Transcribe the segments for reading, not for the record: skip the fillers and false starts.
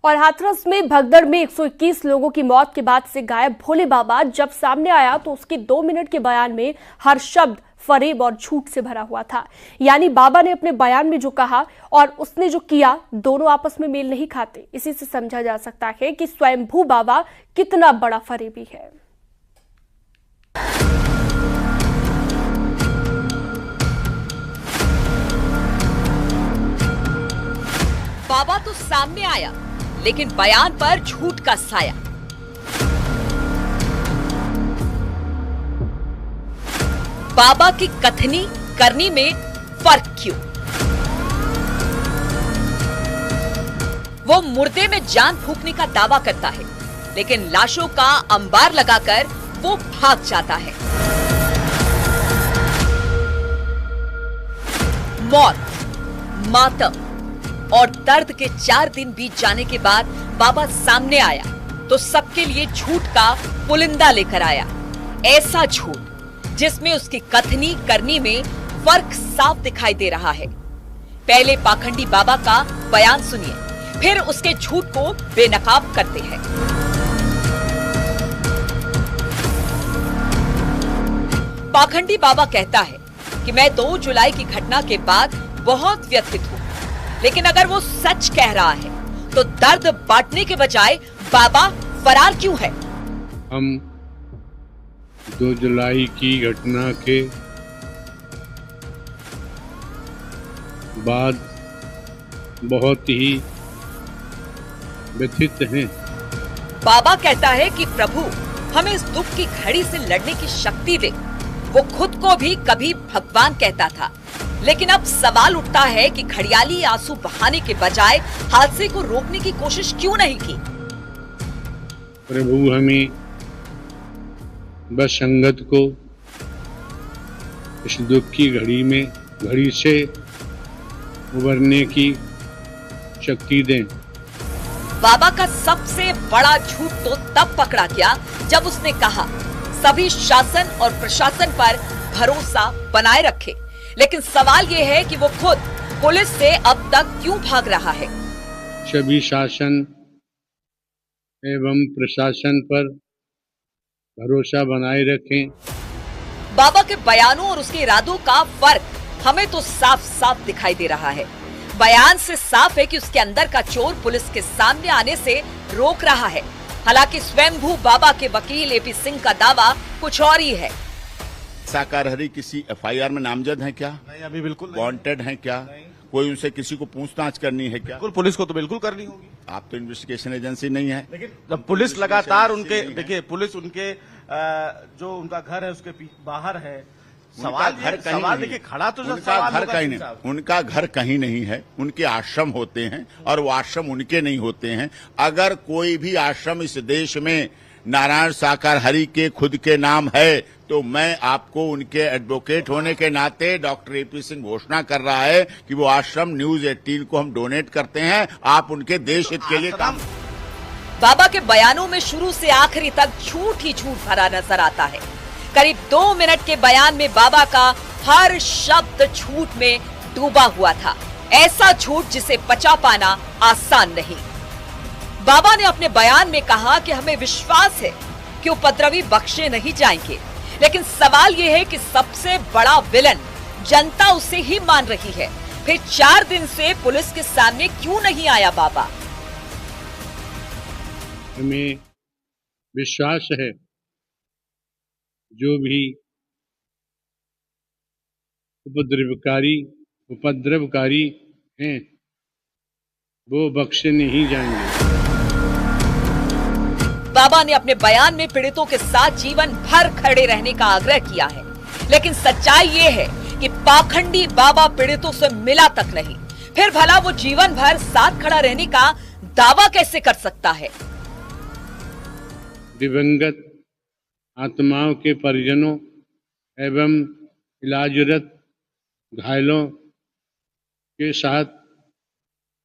और हाथरस में भगदड़ में 121 लोगों की मौत के बाद से गायब भोले बाबा जब सामने आया तो उसके 2 मिनट के बयान में हर शब्द फरेब और झूठ से भरा हुआ था। यानी बाबा ने अपने बयान में जो कहा और उसने जो किया, दोनों आपस में मेल नहीं खाते। इसी से समझा जा सकता है कि स्वयंभू बाबा कितना बड़ा फरेबी है। बाबा तो सामने आया, लेकिन बयान पर झूठ का साया। बाबा की कथनी करनी में फर्क क्यों? वो मुर्दे में जान फूंकने का दावा करता है, लेकिन लाशों का अंबार लगाकर वो भाग जाता है। मौत, मातम और दर्द के 4 दिन बीत जाने के बाद बाबा सामने आया तो सबके लिए झूठ का पुलिंदा लेकर आया। ऐसा झूठ जिसमें उसकी कथनी करनी में फर्क साफ दिखाई दे रहा है। पहले पाखंडी बाबा का बयान सुनिए, फिर उसके झूठ को बेनकाब करते हैं। पाखंडी बाबा कहता है कि मैं 2 जुलाई की घटना के बाद बहुत व्यथित हूं, लेकिन अगर वो सच कह रहा है तो दर्द बांटने के बजाय बाबा फरार क्यों है? हम 2 जुलाई की घटना के बाद बहुत ही व्यथित हैं। बाबा कहता है कि प्रभु हमें इस दुख की घड़ी से लड़ने की शक्ति दे। वो खुद को भी कभी भगवान कहता था, लेकिन अब सवाल उठता है कि घड़ियाली आंसू बहाने के बजाय हादसे को रोकने की कोशिश क्यों नहीं की? प्रभु हमें बस संगत को इस दुख की घड़ी से उबरने की शक्ति दें। बाबा का सबसे बड़ा झूठ तो तब पकड़ा गया जब उसने कहा सभी शासन और प्रशासन पर भरोसा बनाए रखे। लेकिन सवाल ये है कि वो खुद पुलिस से अब तक क्यों भाग रहा है? सभी शासन एवं प्रशासन पर भरोसा बनाए रखें। बाबा के बयानों और उसके इरादों का फर्क हमें तो साफ साफ दिखाई दे रहा है। बयान से साफ है कि उसके अंदर का चोर पुलिस के सामने आने से रोक रहा है। हालांकि स्वयंभू बाबा के वकील एपी सिंह का दावा कुछ और ही है। साकार हरि किसी एफआईआर में नामजद है क्या? नहीं, अभी बिल्कुल वांटेड है क्या? कोई उनसे किसी को पूछताछ करनी है क्या? बिल्कुल, पुलिस को तो बिल्कुल करनी होगी। आप तो इन्वेस्टिगेशन एजेंसी नहीं है। लेकिन जब पुलिस लगातार उनके, देखिए पुलिस उनके जो उनका घर है उसके बाहर है। सवाल देखिए खड़ा तो उनका घर कहीं नहीं, उनका घर कहीं नहीं है। उनके आश्रम होते हैं और वो आश्रम उनके नहीं होते हैं। अगर कोई भी आश्रम इस देश में नारायण साकार हरि के खुद के नाम है तो मैं आपको उनके एडवोकेट होने के नाते डॉक्टर एपी सिंह घोषणा कर रहा है कि वो आश्रम न्यूज 18 को हम डोनेट करते हैं। आप उनके देश हित के लिए काम। बाबा के बयानों में शुरू से आखिरी तक झूठ ही झूठ भरा नजर आता है। करीब 2 मिनट के बयान में बाबा का हर शब्द झूठ में डूबा हुआ था। ऐसा झूठ जिसे पचा पाना आसान नहीं। बाबा ने अपने बयान में कहा कि हमें विश्वास है कि उपद्रवी बख्शे नहीं जाएंगे, लेकिन सवाल यह है कि सबसे बड़ा विलन जनता उसे ही मान रही है। फिर 4 दिन से पुलिस के सामने क्यों नहीं आया बाबा? हमें विश्वास है जो भी उपद्रवकारी हैं वो बख्शे नहीं जाएंगे। बाबा ने अपने बयान में पीड़ितों के साथ जीवन भर खड़े रहने का आग्रह किया है, लेकिन सच्चाई ये है कि पाखंडी बाबा पीड़ितों से मिला तक नहीं। फिर भला वो जीवन भर साथ खड़ा रहने का दावा कैसे कर सकता है? दिवंगत आत्माओं के परिजनों एवं इलाजरत घायलों के साथ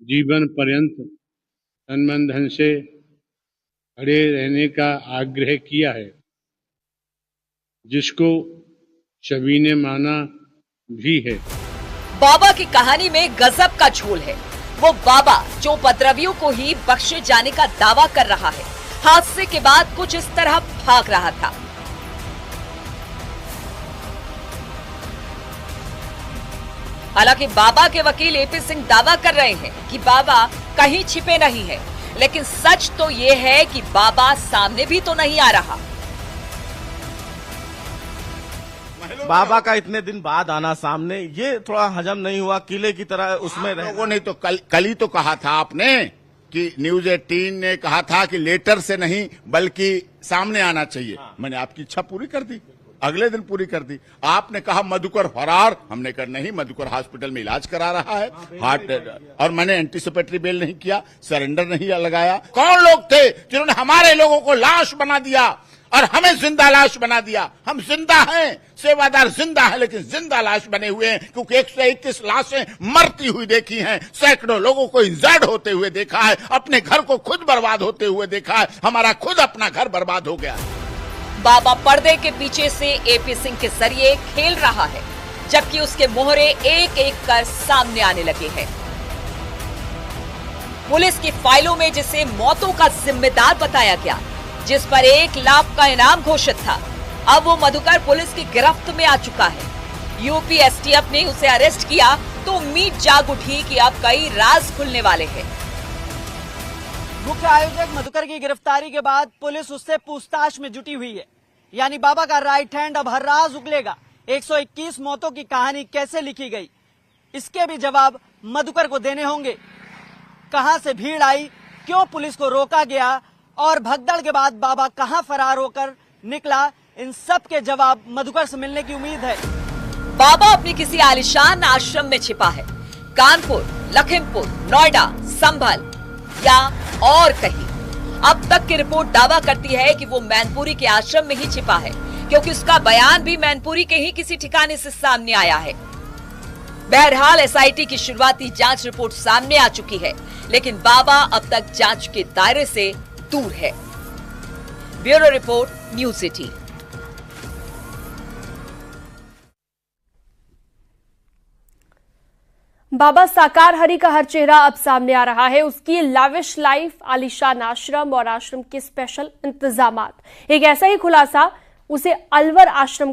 जीवन पर्यंत तन धन से खड़े रहने का आग्रह किया है, जिसको सभी ने माना भी है। बाबा की कहानी में गजब का झोल है। वो बाबा जो उपद्रवियों को ही बख्शे जाने का दावा कर रहा है, हादसे के बाद कुछ इस तरह भाग रहा था। हालांकि बाबा के वकील एपी सिंह दावा कर रहे हैं कि बाबा कहीं छिपे नहीं है, लेकिन सच तो ये है कि बाबा सामने भी तो नहीं आ रहा। बाबा का इतने दिन बाद आना सामने, ये थोड़ा हजम नहीं हुआ। किले की तरह उसमें लोगों ने तो कल ही तो कहा था आपने कि न्यूज 18 ने कहा था कि लेटर से नहीं बल्कि सामने आना चाहिए। मैंने आपकी इच्छा पूरी कर दी, अगले दिन पूरी कर दी। आपने कहा मधुकर फरार, हमने कहा नहीं, मधुकर हॉस्पिटल में इलाज करा रहा है हार्ट, और मैंने एंटीसिपेटरी बेल नहीं किया, सरेंडर नहीं लगाया। कौन लोग थे जिन्होंने हमारे लोगों को लाश बना दिया और हमें जिंदा लाश बना दिया? हम जिंदा हैं, सेवादार जिंदा है, लेकिन जिंदा लाश बने हुए हैं, क्योंकि 121 लाशें मरती हुई देखी हैं, सैकड़ों लोगों को इंजर्ड होते हुए देखा है, अपने घर को खुद बर्बाद होते हुए देखा है, हमारा खुद अपना घर बर्बाद हो गया। बाबा पर्दे के पीछे से एपी सिंह के जरिए खेल रहा है, जबकि उसके मोहरे एक एक कर सामने आने लगे हैं। पुलिस की फाइलों में जिसे मौतों का जिम्मेदार बताया गया, जिस पर 1 लाख का इनाम घोषित था, अब वो मधुकर पुलिस की गिरफ्त में आ चुका है। यूपी एसटीएफ ने उसे अरेस्ट किया तो उम्मीद जाग उठी कि अब कई राज खुलने वाले हैं। मुख्य आयोजक मधुकर की गिरफ्तारी के बाद पुलिस उससे पूछताछ में जुटी हुई है, यानी बाबा का राइट हैंड अब हर राज उगलेगा। 121 मौतों की कहानी कैसे लिखी गई, इसके भी जवाब मधुकर को देने होंगे। कहां से भीड़ आई, क्यों पुलिस को रोका गया और भगदड़ के बाद बाबा कहां फरार होकर निकला, इन सब के जवाब मधुकर से मिलने की उम्मीद है। बाबा अपनी किसी आलिशान आश्रम में छिपा है, कानपुर, लखीमपुर, नोएडा, संभल या और कहीं। अब तक की रिपोर्ट दावा करती है कि वो मैनपुरी के आश्रम में ही छिपा है, क्योंकि उसका बयान भी मैनपुरी के ही किसी ठिकाने से सामने आया है। बहरहाल एसआईटी की शुरुआती जांच रिपोर्ट सामने आ चुकी है, लेकिन बाबा अब तक जांच के दायरे से दूर है। Bureau report, news city. Baba Sakar Hari का हर चेहरा अब सामने आ रहा है। उसकी लाविश लाइफ, आलीशान आश्रम और आश्रम के स्पेशल इंतजामात। एक ऐसा ही खुलासा उसके अलवर आश्रम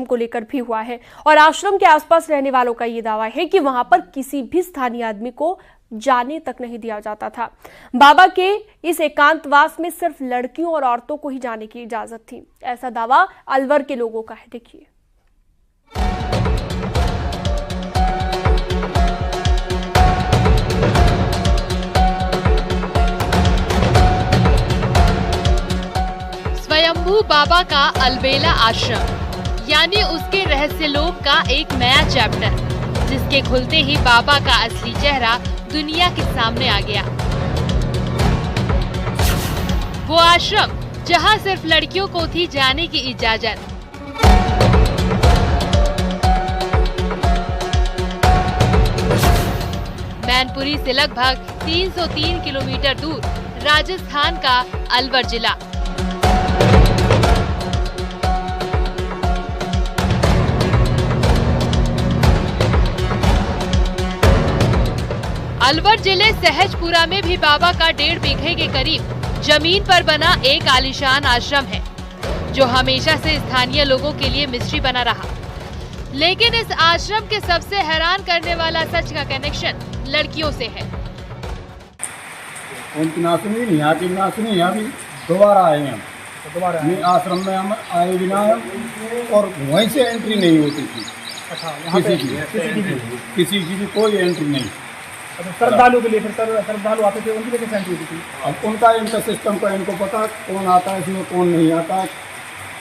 को लेकर भी हुआ है, और आश्रम के आसपास रहने वालों का यह दावा है कि वहां पर किसी भी स्थानीय आदमी को जाने तक नहीं दिया जाता था। बाबा के इस एकांतवास में सिर्फ लड़कियों और औरतों को ही जाने की इजाजत थी, ऐसा दावा अलवर के लोगों का है। देखिए, स्वयंभू बाबा का अलबेला आश्रम, यानी उसके रहस्य लोक का एक नया चैप्टर, जिसके खुलते ही बाबा का असली चेहरा दुनिया के सामने आ गया। वो आश्रम जहां सिर्फ लड़कियों को थी जाने की इजाजत। मैनपुरी से लगभग 303 किलोमीटर दूर राजस्थान का अलवर जिला। अलवर जिले सहजपुरा में भी बाबा का 1.5 बीघे के करीब जमीन पर बना एक आलीशान आश्रम है, जो हमेशा से स्थानीय लोगों के लिए मिस्ट्री बना रहा। लेकिन इस आश्रम के सबसे हैरान करने वाला सच का कनेक्शन लड़कियों से है। उनकी नासुनी नहीं आती, नासुनी यहाँ भी दोबारा आए हैं। दोबारा आश्रम में हम आए बिना, और वहीं से एंट्री नहीं होती थी। अच्छा, किसी की भी कोई एंट्री नहीं। श्रद्धालु के लिए फिर श्रद्धालु आते थे, उनकी कैसे एंट्री होती थी? अब उनका इनका सिस्टम का इनको पता कौन आता है इसमें, कौन नहीं आता,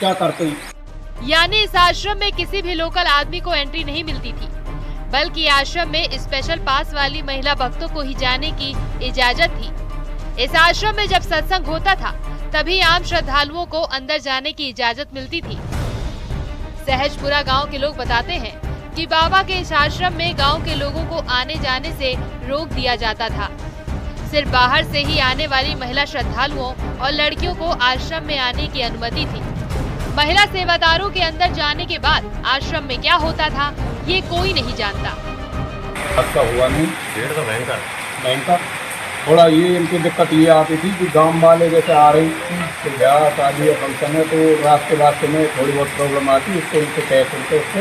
क्या करते हैं। यानी इस आश्रम में किसी भी लोकल आदमी को एंट्री नहीं मिलती थी, बल्कि आश्रम में स्पेशल पास वाली महिला भक्तों को ही जाने की इजाजत थी। इस आश्रम में जब सत्संग होता था तभी आम श्रद्धालुओं को अंदर जाने की इजाजत मिलती थी। सहजपुरा गांव के लोग बताते हैं कि बाबा के इस आश्रम में गांव के लोगों को आने जाने से रोक दिया जाता था। सिर्फ बाहर से ही आने वाली महिला श्रद्धालुओं और लड़कियों को आश्रम में आने की अनुमति थी। महिला सेवादारों के अंदर जाने के बाद आश्रम में क्या होता था ये कोई नहीं जानता। हादसा हुआ नहीं। भीड़ तो भयंकर थोड़ा ये इनकी दिक्कत ये आती थी कि गांव वाले जैसे आ रही तो ब्याह शादी या फंक्शन है तो रास्ते में थोड़ी बहुत प्रॉब्लम आती है, उसको इनसे तय करके उसको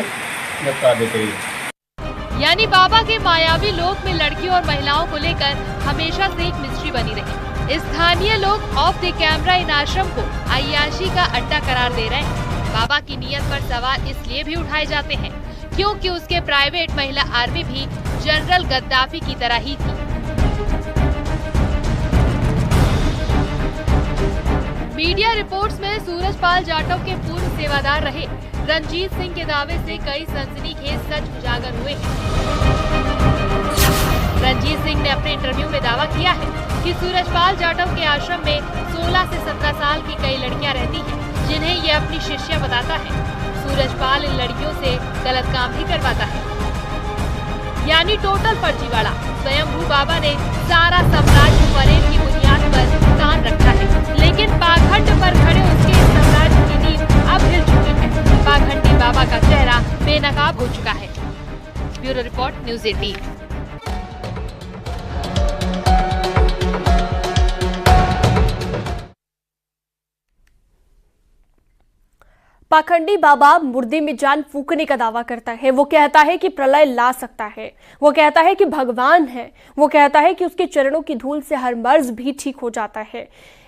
निपटा देते हैं। यानी बाबा के मायावी लोक में लड़कियों और महिलाओं को लेकर हमेशा से एक मिस्ट्री बनी रही। स्थानीय लोग ऑफ द कैमरा इन आश्रम को अय्याशी का अड्डा करार दे रहे हैं। बाबा की नीयत पर सवाल इसलिए भी उठाए जाते हैं क्योंकि उसके प्राइवेट महिला आर्मी भी जनरल गद्दाफी की तरह ही थी। मीडिया रिपोर्ट्स में सूरजपाल जाटव के पूर्व सेवादार रहे रंजीत सिंह के दावे से कई सनसनीखेज सच उजागर हुए हैं। रंजीत सिंह ने अपने इंटरव्यू में दावा किया है कि सूरजपाल जाटव के आश्रम में 16 से 17 साल की कई लड़कियां रहती हैं, जिन्हें ये अपनी शिष्या बताता है। सूरजपाल इन लड़कियों से गलत काम भी करवाता है, यानी टोटल फर्जीवाड़ा। स्वयंभू बाबा ने सारा साम्राज्य फरेब की बुनियाद पर कान रखा है, लेकिन पाखंड पर खड़े उसके साम्राज्य की नींव अब हिल चुकी है। पाखंडी बाबा का चेहरा बेनकाब हो चुका है। Bureau report, news 18। पाखंडी बाबा मुर्दे में जान फूकने का दावा करता है। वो कहता है कि प्रलय ला सकता है, वो कहता है कि भगवान है, वो कहता है कि उसके चरणों की धूल से हर मर्ज भी ठीक हो जाता है।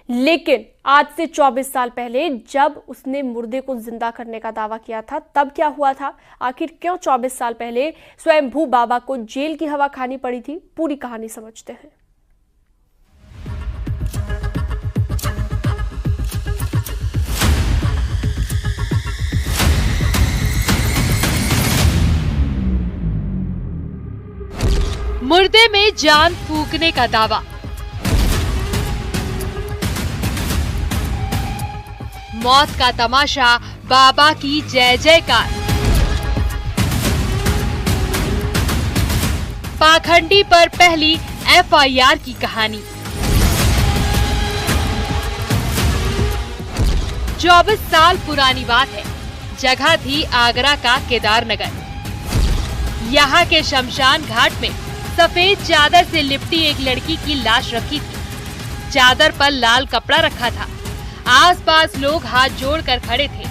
लेकिन आज से 24 साल पहले जब उसने मुर्दे को जिंदा करने का दावा किया था, तब क्या हुआ था? आखिर क्यों 24 साल पहले स्वयंभू बाबा को जेल की हवा खानी पड़ी थी? पूरी कहानी समझते हैं। मुर्दे में जान फूकने का दावा। मौत का तमाशा, बाबा की जय जयकार। पाखंडी पर पहली एफआईआर की कहानी। 24 साल पुरानी बात है। जगह थी आगरा का केदारनगर। यहाँ के शमशान घाट में सफेद चादर से लिपटी एक लड़की की लाश रखी थी। चादर पर लाल कपड़ा रखा था। आसपास लोग हाथ जोड़कर खड़े थे।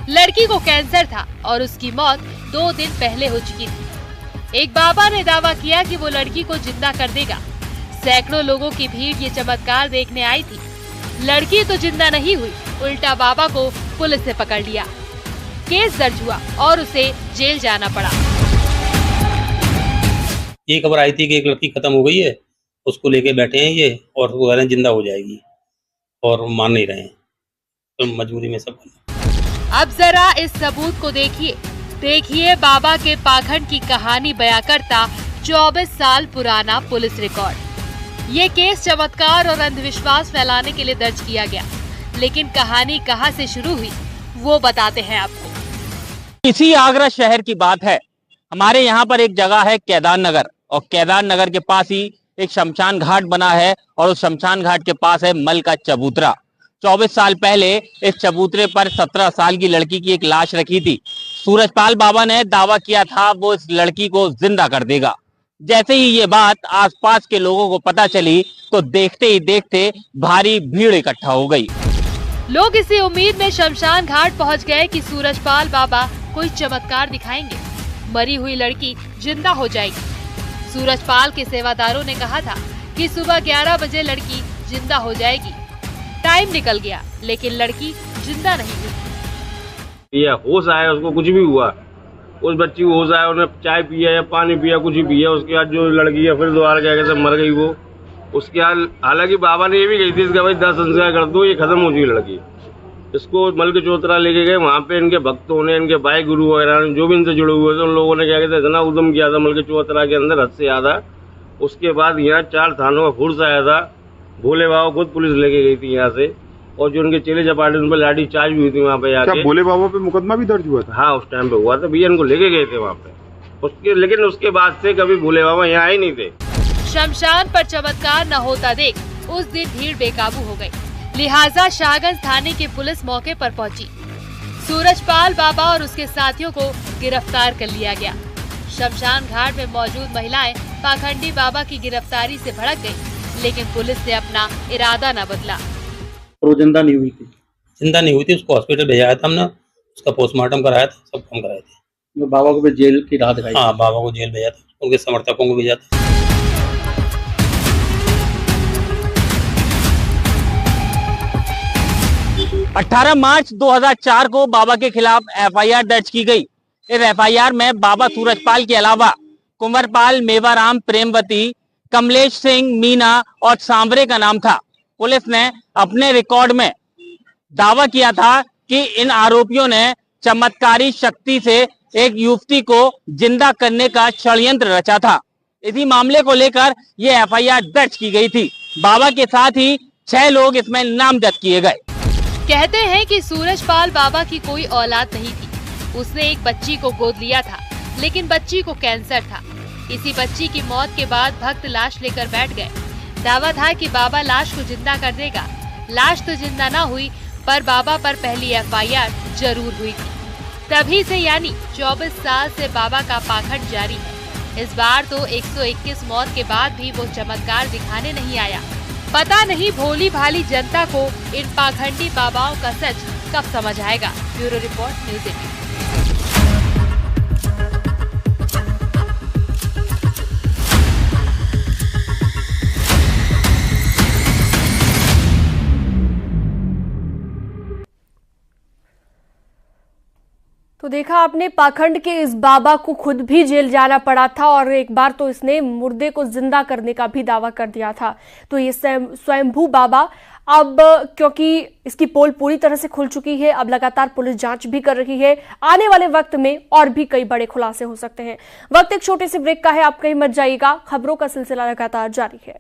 लड़की को कैंसर था और उसकी मौत 2 दिन पहले हो चुकी थी। एक बाबा ने दावा किया कि वो लड़की को जिंदा कर देगा। सैकड़ों लोगों की भीड़ ये चमत्कार देखने आई थी। लड़की तो जिंदा नहीं हुई, उल्टा बाबा को पुलिस ने पकड़ लिया। केस दर्ज हुआ और उसे जेल जाना पड़ा। ये खबर आई थी कि एक लड़की खत्म हो गई है, उसको लेके बैठे हैं ये, और वो कह रहे हैं जिंदा हो जाएगी, और मान नहीं रहे हैं, तो मजबूरी में सब। अब जरा इस सबूत को देखिए बाबा के पाखंड की कहानी बयां करता 24 साल पुराना पुलिस रिकॉर्ड। ये केस चमत्कार और अंधविश्वास फैलाने के लिए दर्ज किया गया, लेकिन कहानी कहां से शुरू हुई वो बताते हैं आपको। इसी आगरा शहर की बात है। हमारे यहाँ पर एक जगह है केदारनगर, और केदारनगर के पास ही एक शमशान घाट बना है, और उस शमशान घाट के पास है मल का चबूतरा। 24 साल पहले इस चबूतरे पर 17 साल की लड़की की एक लाश रखी थी। सूरजपाल बाबा ने दावा किया था वो इस लड़की को जिंदा कर देगा। जैसे ही ये बात आसपास के लोगों को पता चली तो देखते ही देखते भारी भीड़ इकट्ठा हो गई। लोग इसी उम्मीद में शमशान घाट पहुंच गए कि सूरजपाल बाबा कोई चमत्कार दिखाएंगे, मरी हुई लड़की जिंदा हो जाएगी। सूरजपाल के सेवादारों ने कहा था कि सुबह 11 बजे लड़की जिंदा हो जाएगी। टाइम निकल गया, लेकिन लड़की जिंदा नहीं हुई। होश आया, उसको कुछ भी हुआ, उस बच्ची को होश आया, उन्हें चाय पिया या पानी पिया, कुछ ही पिया, उसके बाद जो लड़की है फिर दोबारा क्या कहते मर गई वो। उसके बाद हालांकि बाबा ने ये भी कही थी इसका भाई 10 संस्कार कर दो, ये खत्म हो चुकी लड़की। इसको मल के चौतरा लेके गए, वहाँ पे इनके भक्तों ने, इनके भाई गुरु वगैरह ने, जो भी इनसे जुड़े हुए थे, उन लोगों ने क्या कहते इतना उद्यम किया था मल के चौतरा के अंदर, हद से ज्यादा। उसके बाद यहाँ 4 थानों का फोर्स आया था, भोले बाबा खुद पुलिस लेके गई थी यहाँ से, और जो उनके चेले चपाटे उन पर लाठी चार्ज भी हुई थी वहाँ पे आके। भोले बाबा पे मुकदमा भी दर्ज हुआ था? हाँ, उस टाइम पे हुआ था भैया, इनको लेके गए थे वहाँ पे। लेकिन उसके बाद से कभी भोले बाबा यहाँ आए नहीं थे। शमशान पर चमत्कार न होता देख उस दिन भीड़ बेकाबू हो गई, लिहाजा शाहगंज थाने की पुलिस मौके पर पहुंची। सूरजपाल बाबा और उसके साथियों को गिरफ्तार कर लिया गया। शमशान घाट में मौजूद महिलाएं पाखंडी बाबा की गिरफ्तारी से भड़क गयी, लेकिन पुलिस ने अपना इरादा न बदला। वो जिंदा नहीं हुई थी। जिंदा नहीं हुई थी, उसको हॉस्पिटल भेजाया था हमने, उसका पोस्टमार्टम कराया था, सब काम कराए थे। बाबा को भी जेल की राह दिखाई। हाँ, बाबा को जेल भेजा था, उनके समर्थकों को भेजा था। 18 मार्च 2004 को बाबा के खिलाफ एफआईआर दर्ज की गई। इस एफआईआर में बाबा सूरजपाल के अलावा कुंवरपाल, मेवाराम, प्रेमवती, कमलेश सिंह, मीना और सांवरे का नाम था। पुलिस ने अपने रिकॉर्ड में दावा किया था कि इन आरोपियों ने चमत्कारी शक्ति से एक युवती को जिंदा करने का षड्यंत्र रचा था। इसी मामले को लेकर यह एफआईआर दर्ज की गई थी। बाबा के साथ ही 6 लोग इसमें नामजद किए गए। कहते हैं कि सूरजपाल बाबा की कोई औलाद नहीं थी। उसने एक बच्ची को गोद लिया था, लेकिन बच्ची को कैंसर था। इसी बच्ची की मौत के बाद भक्त लाश लेकर बैठ गए। दावा था कि बाबा लाश को जिंदा कर देगा। लाश तो जिंदा न हुई, पर बाबा पर पहली एफआईआर जरूर हुई थी। तभी से यानी 24 साल से बाबा का पाखंड जारी है। इस बार तो 121 मौत के बाद भी वो चमत्कार दिखाने नहीं आया। पता नहीं भोली भाली जनता को इन पाखंडी बाबाओं का सच कब समझ आएगा। Bureau report, news 18। तो देखा आपने, पाखंड के इस बाबा को खुद भी जेल जाना पड़ा था और एक बार तो इसने मुर्दे को जिंदा करने का भी दावा कर दिया था। तो ये स्वयंभू बाबा अब, क्योंकि इसकी पोल पूरी तरह से खुल चुकी है, अब लगातार पुलिस जांच भी कर रही है। आने वाले वक्त में और भी कई बड़े खुलासे हो सकते हैं। वक्त एक छोटे से ब्रेक का है, आप कहीं मत जाइएगा। खबरों का सिलसिला लगातार जारी है।